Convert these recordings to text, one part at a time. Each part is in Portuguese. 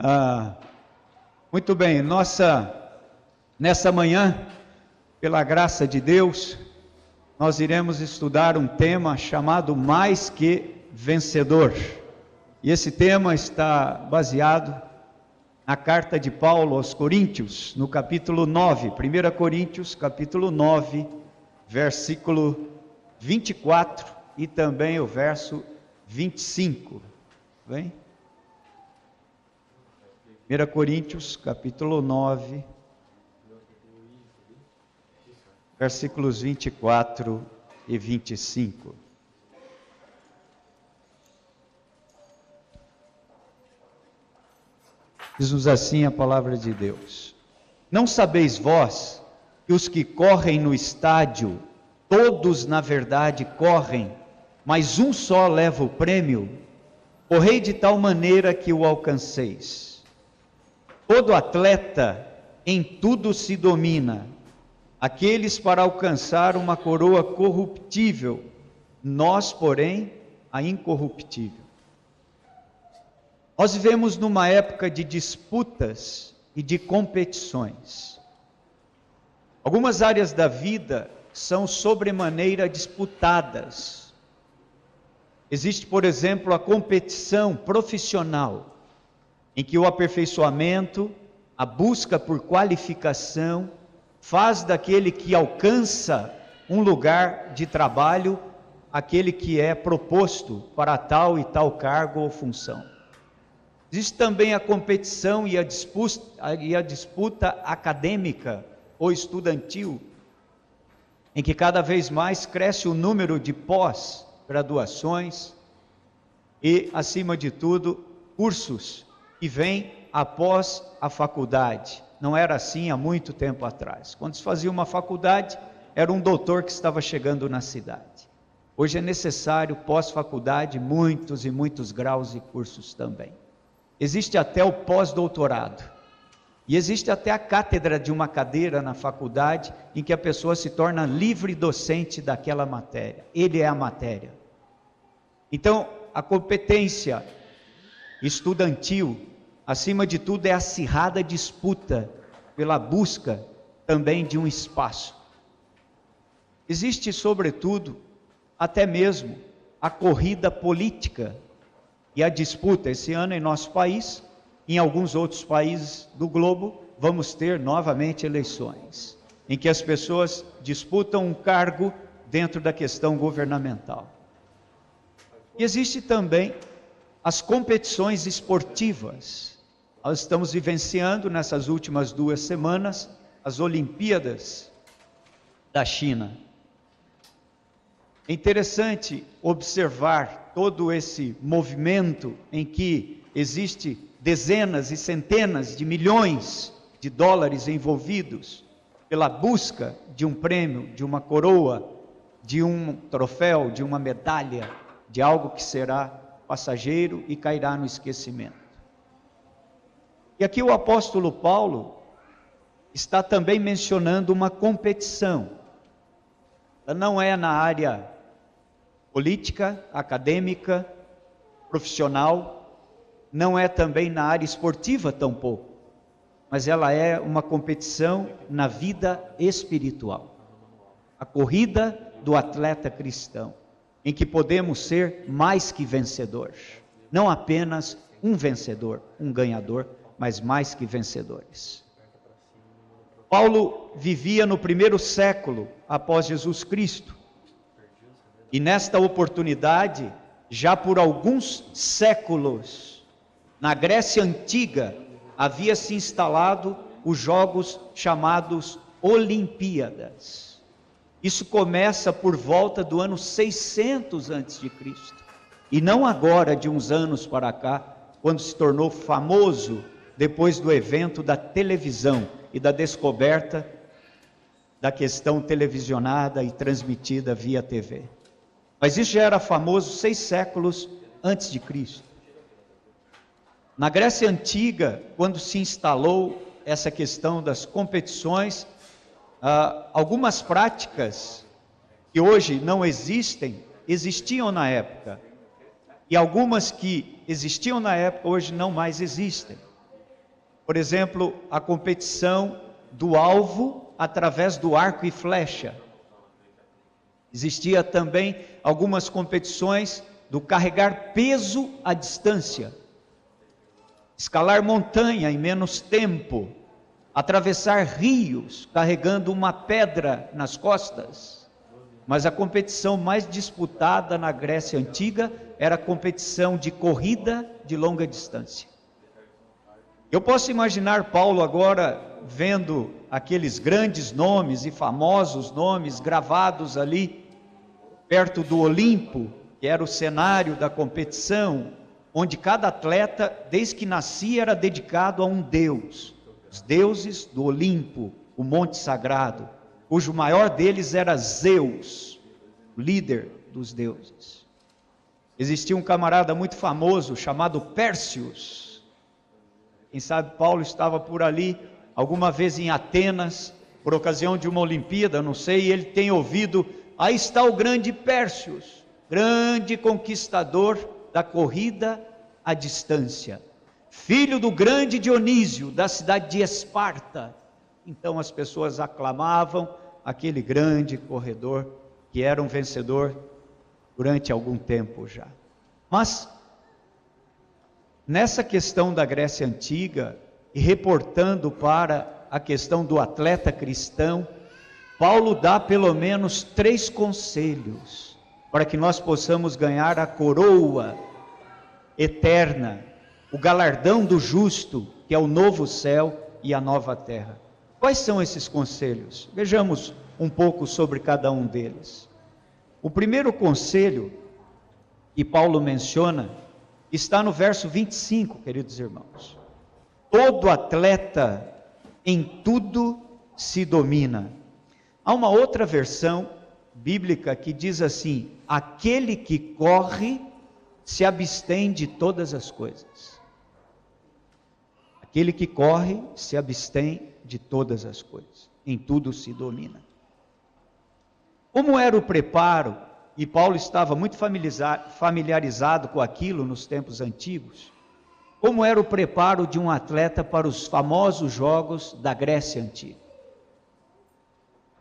Ah, muito bem, nessa manhã, pela graça de Deus, nós iremos estudar um tema chamado Mais que Vencedor. E esse tema está baseado na carta de Paulo aos Coríntios, no capítulo 9, 1 Coríntios, capítulo 9, versículo 24 e também o verso 25. Bem? 1 Coríntios, capítulo 9, versículos 24 e 25. Diz-nos assim a palavra de Deus: Não sabeis vós que os que correm no estádio, todos na verdade correm, mas um só leva o prêmio? Correi de tal maneira que o alcanceis. Todo atleta em tudo se domina, aqueles para alcançar uma coroa corruptível, nós, porém, a incorruptível. Nós vivemos numa época de disputas e de competições. Algumas áreas da vida são sobremaneira disputadas. Existe, por exemplo, a competição profissional, em que o aperfeiçoamento, a busca por qualificação, faz daquele que alcança um lugar de trabalho, aquele que é proposto para tal e tal cargo ou função. Existe também a competição e a disputa acadêmica ou estudantil, em que cada vez mais cresce o número de pós-graduações e, acima de tudo, cursos que vêm após a faculdade. Não era assim há muito tempo atrás. Quando se fazia uma faculdade, era um doutor que estava chegando na cidade. Hoje é necessário, pós-faculdade, muitos e muitos graus e cursos também. Existe até o pós-doutorado. E existe até a cátedra de uma cadeira na faculdade, em que a pessoa se torna livre docente daquela matéria. Ele é a matéria. Então, a competência estudantil, acima de tudo, é a acirrada disputa pela busca também de um espaço. Existe, sobretudo, até mesmo a corrida política e a disputa. Esse ano em nosso país, em alguns outros países do globo, vamos ter novamente eleições, em que as pessoas disputam um cargo dentro da questão governamental. E existe também as competições esportivas. Nós estamos vivenciando nessas últimas 2 semanas as Olimpíadas da China. É interessante observar todo esse movimento em que existe dezenas e centenas de milhões de dólares envolvidos pela busca de um prêmio, de uma coroa, de um troféu, de uma medalha, de algo que será passageiro e cairá no esquecimento. E aqui o apóstolo Paulo está também mencionando uma competição. Ela não é na área política, acadêmica, profissional, não é também na área esportiva tampouco, mas ela é uma competição na vida espiritual. A corrida do atleta cristão, em que podemos ser mais que vencedores, não apenas um vencedor, um ganhador, mas mais que vencedores. Paulo vivia no 1º século após Jesus Cristo, e nesta oportunidade, já por alguns séculos, na Grécia Antiga, havia se instalado os jogos chamados Olimpíadas. Isso começa por volta do ano 600 a.C., e não agora, de uns anos para cá, quando se tornou famoso depois do evento da televisão e da descoberta da questão televisionada e transmitida via TV. Mas isso já era famoso 6 séculos antes de Cristo. Na Grécia Antiga, quando se instalou essa questão das competições, algumas práticas que hoje não existem, existiam na época. E algumas que existiam na época, hoje não mais existem. Por exemplo, a competição do alvo através do arco e flecha. Existia também algumas competições do carregar peso à distância, escalar montanha em menos tempo, atravessar rios carregando uma pedra nas costas. Mas a competição mais disputada na Grécia Antiga era a competição de corrida de longa distância. Eu posso imaginar Paulo agora vendo aqueles grandes nomes e famosos nomes gravados ali perto do Olimpo, que era o cenário da competição, onde cada atleta, desde que nascia, era dedicado a um deus. Os deuses do Olimpo, o monte sagrado, cujo maior deles era Zeus, o líder dos deuses. Existia um camarada muito famoso chamado Pérsius. Quem sabe Paulo estava por ali alguma vez em Atenas, por ocasião de uma Olimpíada, não sei, e ele tem ouvido: aí está o grande Pérsius, grande conquistador da corrida à distância, filho do grande Dionísio, da cidade de Esparta. Então as pessoas aclamavam aquele grande corredor, que era um vencedor durante algum tempo já. Mas, nessa questão da Grécia Antiga, e reportando para a questão do atleta cristão, Paulo dá pelo menos 3 conselhos para que nós possamos ganhar a coroa eterna, o galardão do justo, que é o novo céu e a nova terra. Quais são esses conselhos? Vejamos um pouco sobre cada um deles. O primeiro conselho que Paulo menciona está no verso 25, queridos irmãos. Todo atleta em tudo se domina. Há uma outra versão bíblica que diz assim: aquele que corre se abstém de todas as coisas. Aquele que corre se abstém de todas as coisas, em tudo se domina. Como era o preparo, e Paulo estava muito familiarizado com aquilo nos tempos antigos, como era o preparo de um atleta para os famosos jogos da Grécia Antiga?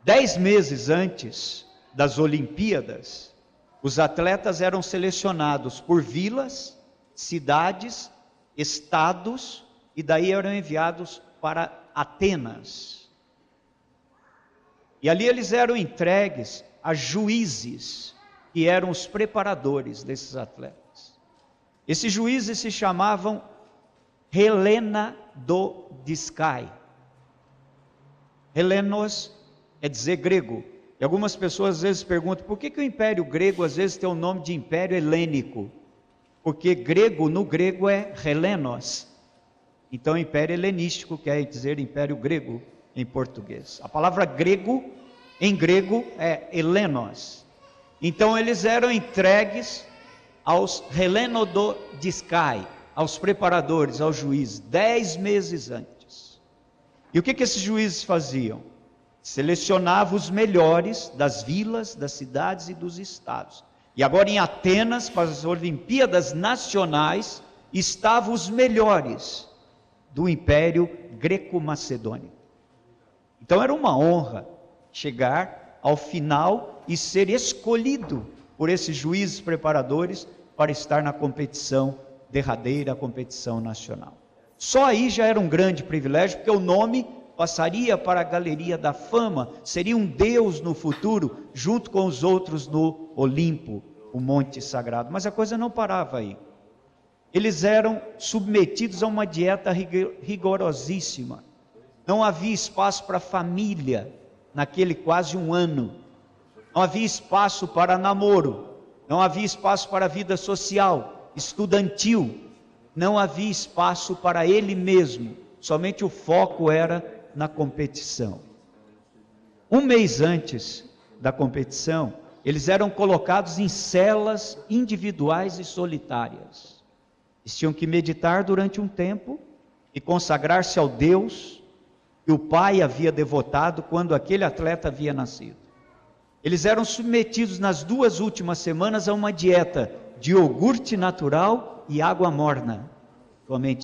10 meses antes das Olimpíadas, os atletas eram selecionados por vilas, cidades, estados, e daí eram enviados para Atenas. E ali eles eram entregues a juízes, que eram os preparadores desses atletas. Esses juízes se chamavam Helenodiskai. Helenos quer dizer grego. E algumas pessoas às vezes perguntam: por que o Império Grego às vezes tem o nome de Império Helênico? Porque grego, no grego, é Helenos. Então, Império Helenístico quer dizer Império Grego em português. A palavra grego, em grego, é Helenos. Então, eles eram entregues aos Helenodiskai, aos preparadores, aos juízes, 10 meses antes. E o que esses juízes faziam? Selecionavam os melhores das vilas, das cidades e dos estados. E agora em Atenas, para as Olimpíadas Nacionais, estavam os melhores do Império Greco-Macedônico. Então era uma honra chegar ao final e ser escolhido por esses juízes preparadores para estar na competição derradeira, a competição nacional. Só aí já era um grande privilégio, porque o nome passaria para a galeria da fama, seria um deus no futuro, junto com os outros no Olimpo, o monte sagrado. Mas a coisa não parava aí. Eles eram submetidos a uma dieta rigorosíssima. Não havia espaço para família naquele quase um ano. Não havia espaço para namoro. Não havia espaço para vida social, estudantil. Não havia espaço para ele mesmo. Somente o foco era na competição. Um mês antes da competição, eles eram colocados em celas individuais e solitárias. Eles tinham que meditar durante um tempo e consagrar-se ao Deus que o pai havia devotado quando aquele atleta havia nascido. Eles eram submetidos nas 2 últimas semanas a uma dieta de iogurte natural e água morna. Somente